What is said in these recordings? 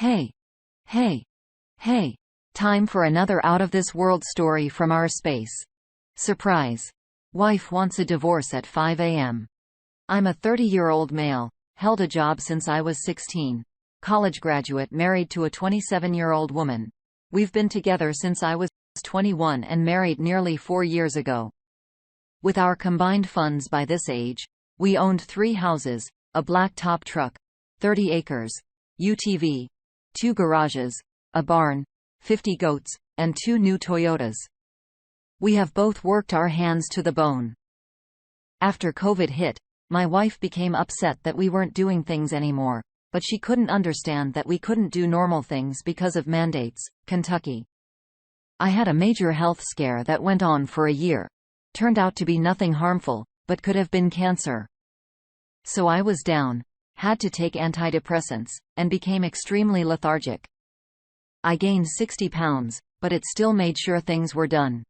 Hey, hey, hey. Time for another out-of-this-world story from our space. Surprise. Wife wants a divorce at 5 a.m. I'm a 30-year-old male, held a job since I was 16. College graduate married to a 27-year-old woman. We've been together since I was 21 and married nearly 4 years ago. With our combined funds by this age, we owned 3 houses, a black top truck, 30 acres, UTV, 2 garages, a barn, 50 goats, and 2 new Toyotas. We have both worked our hands to the bone. After COVID hit, my wife became upset that we weren't doing things anymore, but she couldn't understand that we couldn't do normal things because of mandates. Kentucky. I had a major health scare that went on for a year. Turned out to be nothing harmful, but could have been cancer. So I was down, had to take antidepressants, and became extremely lethargic. I gained 60 pounds, but it still made sure things were done.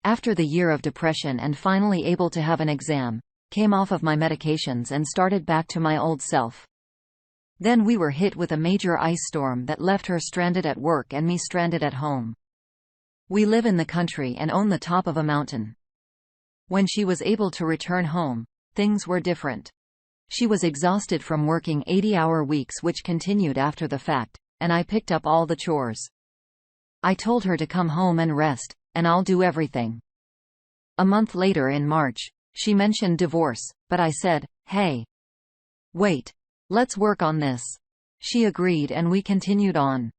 After the year of depression and finally able to have an exam, came off of my medications and started back to my old self. Then we were hit with a major ice storm that left her stranded at work and me stranded at home. We live in the country and own the top of a mountain. When she was able to return home, things were different. She was exhausted from working 80-hour weeks which continued after the fact, and I picked up all the chores. I told her to come home and rest, and I'll do everything. A month later in March, she mentioned divorce, but I said, hey. Wait. Let's work on this. She agreed and we continued on.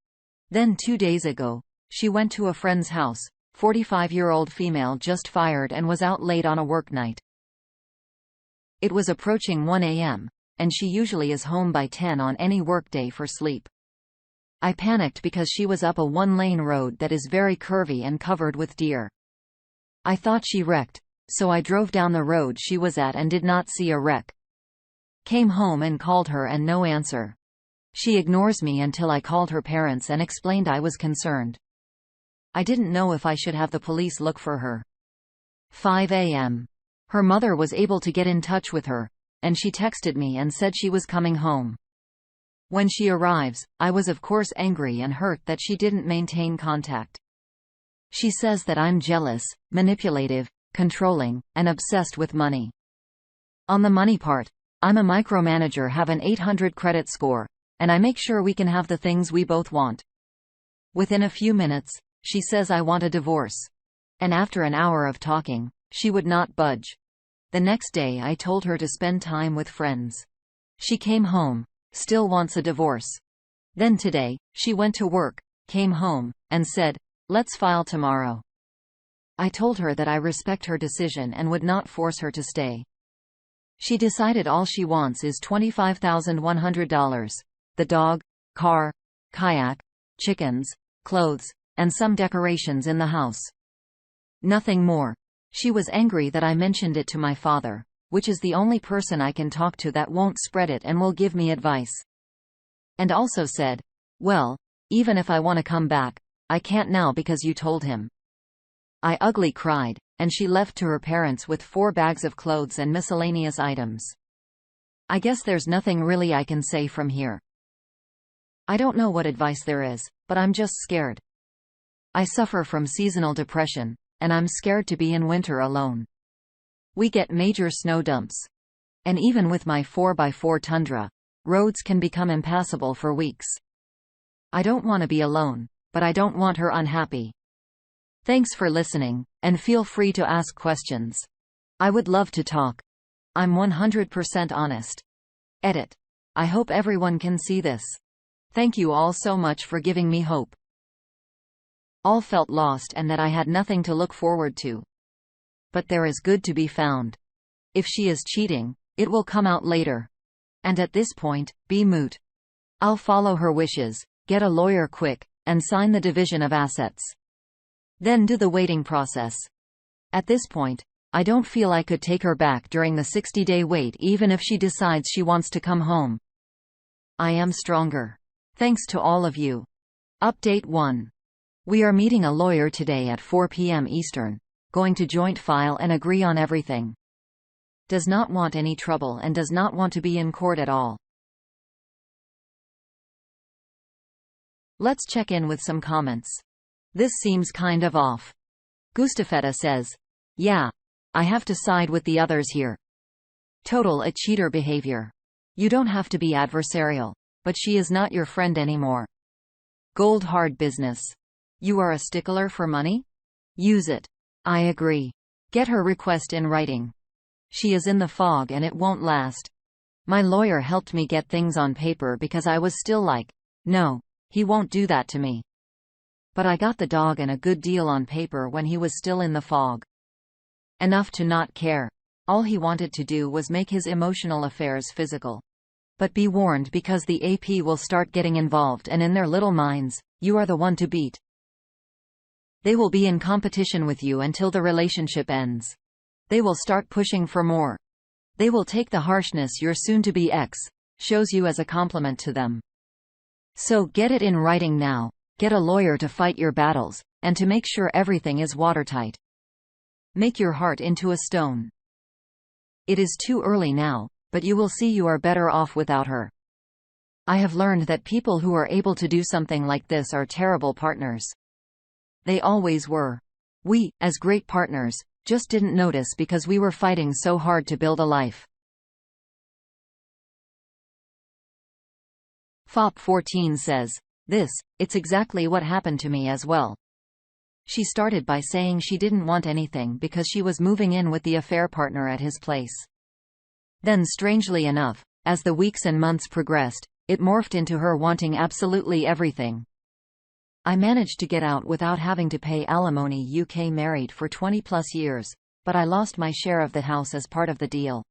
Then 2 days ago, she went to a friend's house, 45-year-old female just fired and was out late on a work night. It was approaching 1 a.m., and she usually is home by 10 on any workday for sleep. I panicked because she was up a 1-lane road that is very curvy and covered with deer. I thought she wrecked, so I drove down the road she was at and did not see a wreck. Came home and called her and no answer. She ignores me until I called her parents and explained I was concerned. I didn't know if I should have the police look for her. 5 a.m. Her mother was able to get in touch with her, and she texted me and said she was coming home. When she arrives, I was of course angry and hurt that she didn't maintain contact. She says that I'm jealous, manipulative, controlling, and obsessed with money. On the money part, I'm a micromanager, have an 800 credit score, and I make sure we can have the things we both want. Within a few minutes, she says I want a divorce. And after an hour of talking, she would not budge. The next day I told her to spend time with friends. She came home, still wants a divorce. Then today, she went to work, came home, and said, let's file tomorrow. I told her that I respect her decision and would not force her to stay. She decided all she wants is $25,100. The dog, car, kayak, chickens, clothes, and some decorations in the house. Nothing more. She was angry that I mentioned it to my father, which is the only person I can talk to that won't spread it and will give me advice. And also said, well, even if I want to come back, I can't now because you told him. I ugly cried, and she left to her parents with 4 bags of clothes and miscellaneous items. I guess there's nothing really I can say from here. I don't know what advice there is, but I'm just scared. I suffer from seasonal depression, and I'm scared to be in winter alone. We get major snow dumps. And even with my 4x4 Tundra, roads can become impassable for weeks. I don't want to be alone, but I don't want her unhappy. Thanks for listening, and feel free to ask questions. I would love to talk. I'm 100% honest. Edit. I hope everyone can see this. Thank you all so much for giving me hope. All felt lost and that I had nothing to look forward to. But there is good to be found. If she is cheating, it will come out later. And at this point, be moot. I'll follow her wishes, get a lawyer quick, and sign the division of assets. Then do the waiting process. At this point, I don't feel I could take her back during the 60-day wait even if she decides she wants to come home. I am stronger. Thanks to all of you. Update 1. We are meeting a lawyer today at 4 p.m. Eastern, going to joint file and agree on everything. Does not want any trouble and does not want to be in court at all. Let's check in with some comments. This seems kind of off. Gustafetta says, yeah, I have to side with the others here. Total a cheater behavior. You don't have to be adversarial, but she is not your friend anymore. Gold hard business. You are a stickler for money? Use it. I agree. Get her request in writing. She is in the fog and it won't last. My lawyer helped me get things on paper because I was still like, no, he won't do that to me. But I got the dog and a good deal on paper when he was still in the fog. Enough to not care. All he wanted to do was make his emotional affairs physical. But be warned, because the AP will start getting involved, and in their little minds, you are the one to beat. They will be in competition with you until the relationship ends. They will start pushing for more. They will take the harshness your soon-to-be ex shows you as a compliment to them. So get it in writing now, get a lawyer to fight your battles, and to make sure everything is watertight. Make your heart into a stone. It is too early now, but you will see you are better off without her. I have learned that people who are able to do something like this are terrible partners. They always were. We, as great partners, just didn't notice because we were fighting so hard to build a life. FOP14 says, it's exactly what happened to me as well. She started by saying she didn't want anything because she was moving in with the affair partner at his place. Then, strangely enough, as the weeks and months progressed, it morphed into her wanting absolutely everything. I managed to get out without having to pay alimony. UK married for 20+ years, but I lost my share of the house as part of the deal.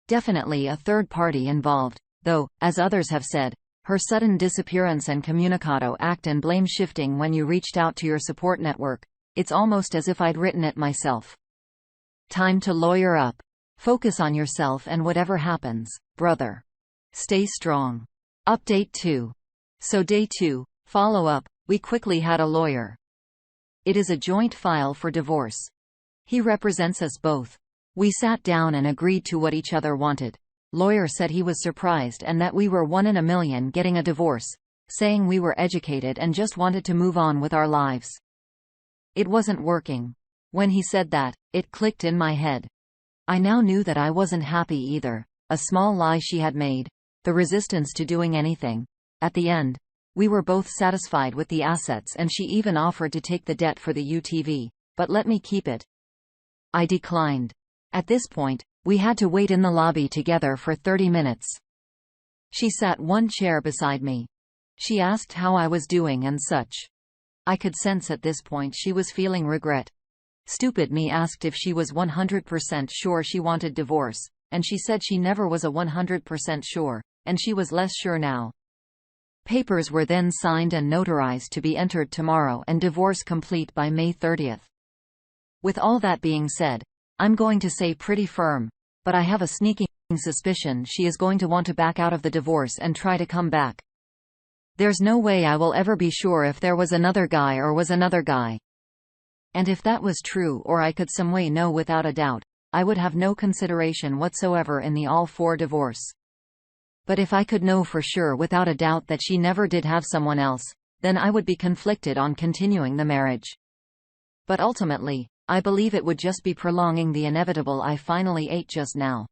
Definitely a third party involved, though, as others have said, her sudden disappearance and communicado act and blame shifting when you reached out to your support network, it's almost as if I'd written it myself. Time to lawyer up. Focus on yourself and whatever happens, brother. Stay strong. Update 2. So day 2, follow-up, we quickly had a lawyer. It is a joint file for divorce. He represents us both. We sat down and agreed to what each other wanted. Lawyer said he was surprised and that we were 1 in a million getting a divorce, saying we were educated and just wanted to move on with our lives. It wasn't working. When he said that, it clicked in my head. I now knew that I wasn't happy either. A small lie she had made. The resistance to doing anything. At the end, we were both satisfied with the assets and she even offered to take the debt for the UTV, but let me keep it. I declined. At this point, we had to wait in the lobby together for 30 minutes. She sat one chair beside me. She asked how I was doing and such. I could sense at this point she was feeling regret. Stupid me asked if she was 100% sure she wanted divorce, and she said she never was a 100% sure, and she was less sure now. Papers were then signed and notarized to be entered tomorrow and divorce complete by May 30th. With all that being said, I'm going to say pretty firm, but I have a sneaking suspicion she is going to want to back out of the divorce and try to come back. There's no way I will ever be sure if there was another guy or was another guy. And if that was true, or I could some way know without a doubt, I would have no consideration whatsoever in the all-4 divorce. But if I could know for sure without a doubt that she never did have someone else, then I would be conflicted on continuing the marriage. But ultimately, I believe it would just be prolonging the inevitable. I finally ate just now.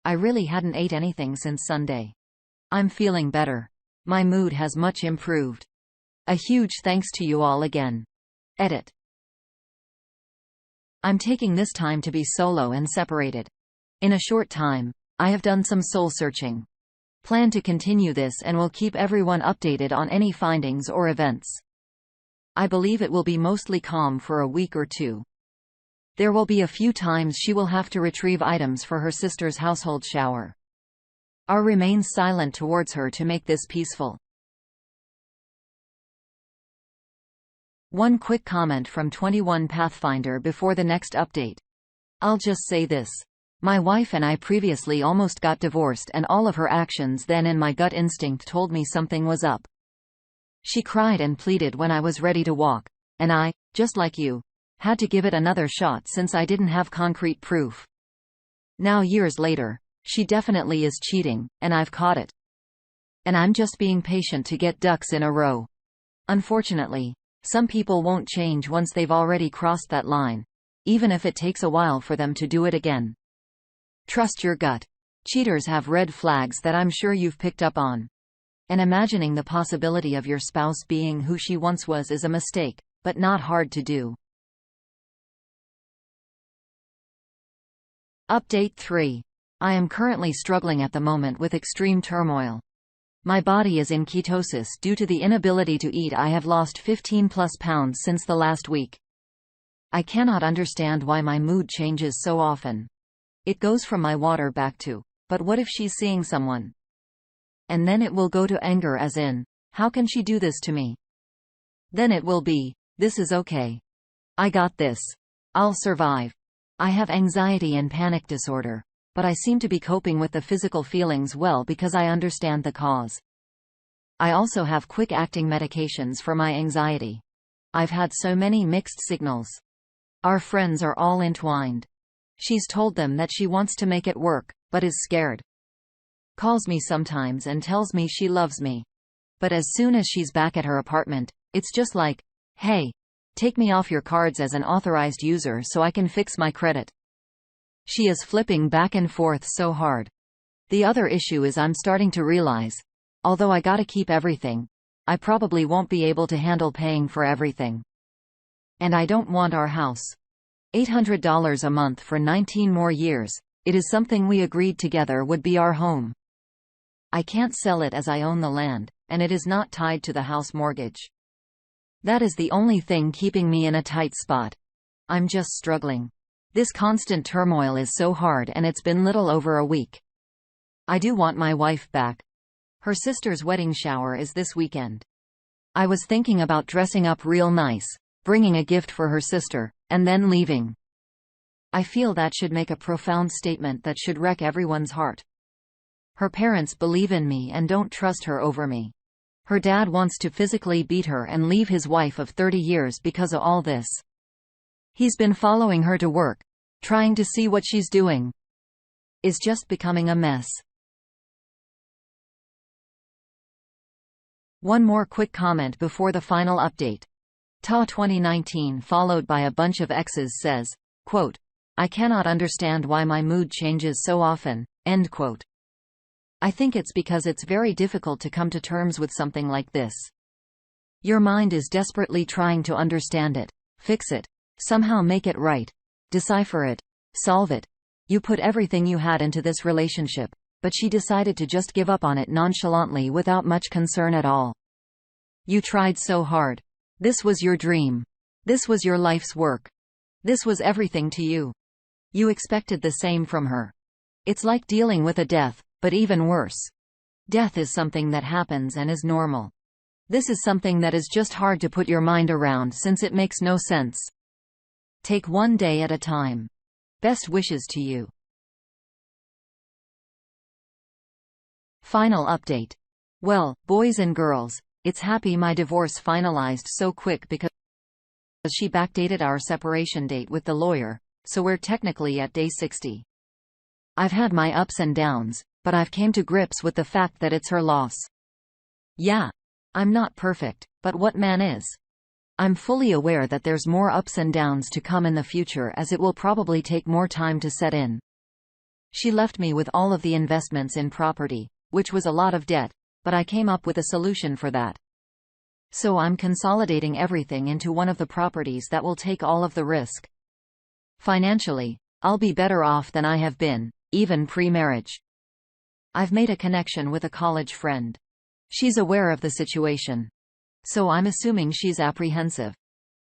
I really hadn't ate anything since Sunday. I'm feeling better. My mood has much improved. A huge thanks to you all again. Edit. I'm taking this time to be solo and separated. In a short time, I have done some soul searching. Plan to continue this and will keep everyone updated on any findings or events. I believe it will be mostly calm for a week or two. There will be a few times she will have to retrieve items for her sister's household shower. I'll remain silent towards her to make this peaceful. One quick comment from 21 Pathfinder before the next update. I'll just say this. My wife and I previously almost got divorced, and all of her actions then in my gut instinct told me something was up. She cried and pleaded when I was ready to walk, and I, just like you, had to give it another shot since I didn't have concrete proof. Now years later, she definitely is cheating, and I've caught it. And I'm just being patient to get ducks in a row. Unfortunately, some people won't change once they've already crossed that line, even if it takes a while for them to do it again. Trust your gut. Cheaters have red flags that I'm sure you've picked up on. And imagining the possibility of your spouse being who she once was is a mistake, but not hard to do. Update 3. I am currently struggling at the moment with extreme turmoil. My body is in ketosis due to the inability to eat. I have lost 15+ pounds since the last week. I cannot understand why my mood changes so often. It goes from my water back to, but what if she's seeing someone? And then it will go to anger, as in, how can she do this to me? Then it will be, this is okay. I got this. I'll survive. I have anxiety and panic disorder, but I seem to be coping with the physical feelings well because I understand the cause. I also have quick-acting medications for my anxiety. I've had so many mixed signals. Our friends are all entwined. She's told them that she wants to make it work, but is scared. Calls me sometimes and tells me she loves me. But as soon as she's back at her apartment, it's just like, hey, take me off your cards as an authorized user so I can fix my credit. She is flipping back and forth so hard. The other issue is I'm starting to realize, although I gotta keep everything, I probably won't be able to handle paying for everything. And I don't want our house. $800 a month for 19 more years, it is something we agreed together would be our home. I can't sell it as I own the land, and it is not tied to the house mortgage. That is the only thing keeping me in a tight spot. I'm just struggling. This constant turmoil is so hard, and it's been little over a week. I do want my wife back. Her sister's wedding shower is this weekend. I was thinking about dressing up real nice, bringing a gift for her sister, and then leaving. I feel that should make a profound statement that should wreck everyone's heart. Her parents believe in me and don't trust her over me. Her dad wants to physically beat her and leave his wife of 30 years because of all this. He's been following her to work, trying to see what she's doing. It's just becoming a mess. One more quick comment before the final update. Ta 2019 followed by a bunch of X's says, quote, I cannot understand why my mood changes so often, end quote. I think it's because it's very difficult to come to terms with something like this. Your mind is desperately trying to understand it, fix it, somehow make it right, decipher it, solve it. You put everything you had into this relationship, but she decided to just give up on it nonchalantly without much concern at all. You tried so hard. This was your dream. This was your life's work. This was everything to you. You expected the same from her. It's like dealing with a death, but even worse. Death is something that happens and is normal. This is something that is just hard to put your mind around since it makes no sense. Take one day at a time. Best wishes to you. Final update. Well, boys and girls, it's happy my divorce finalized so quick because she backdated our separation date with the lawyer, so we're technically at day 60. I've had my ups and downs, but I've came to grips with the fact that it's her loss. Yeah. I'm not perfect, but what man is? I'm fully aware that there's more ups and downs to come in the future as it will probably take more time to set in. She left me with all of the investments in property, which was a lot of debt, but I came up with a solution for that. So I'm consolidating everything into one of the properties that will take all of the risk. Financially, I'll be better off than I have been, even pre-marriage. I've made a connection with a college friend. She's aware of the situation. So I'm assuming she's apprehensive.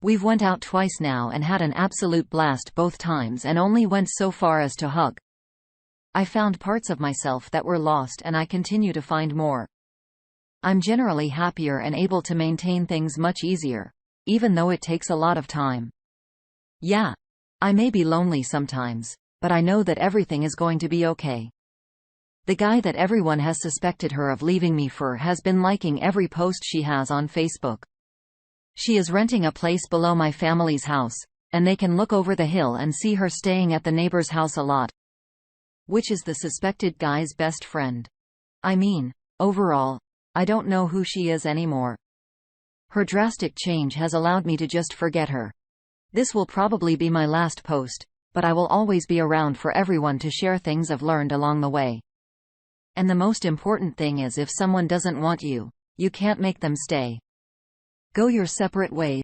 We've went out twice now and had an absolute blast both times and only went so far as to hug. I found parts of myself that were lost and I continue to find more. I'm generally happier and able to maintain things much easier, even though it takes a lot of time. Yeah. I may be lonely sometimes, but I know that everything is going to be okay. The guy that everyone has suspected her of leaving me for has been liking every post she has on Facebook. She is renting a place below my family's house, and they can look over the hill and see her staying at the neighbor's house a lot. Which is the suspected guy's best friend. I mean, overall, I don't know who she is anymore. Her drastic change has allowed me to just forget her. This will probably be my last post, but I will always be around for everyone to share things I've learned along the way. And the most important thing is, if someone doesn't want you, you can't make them stay. Go your separate ways.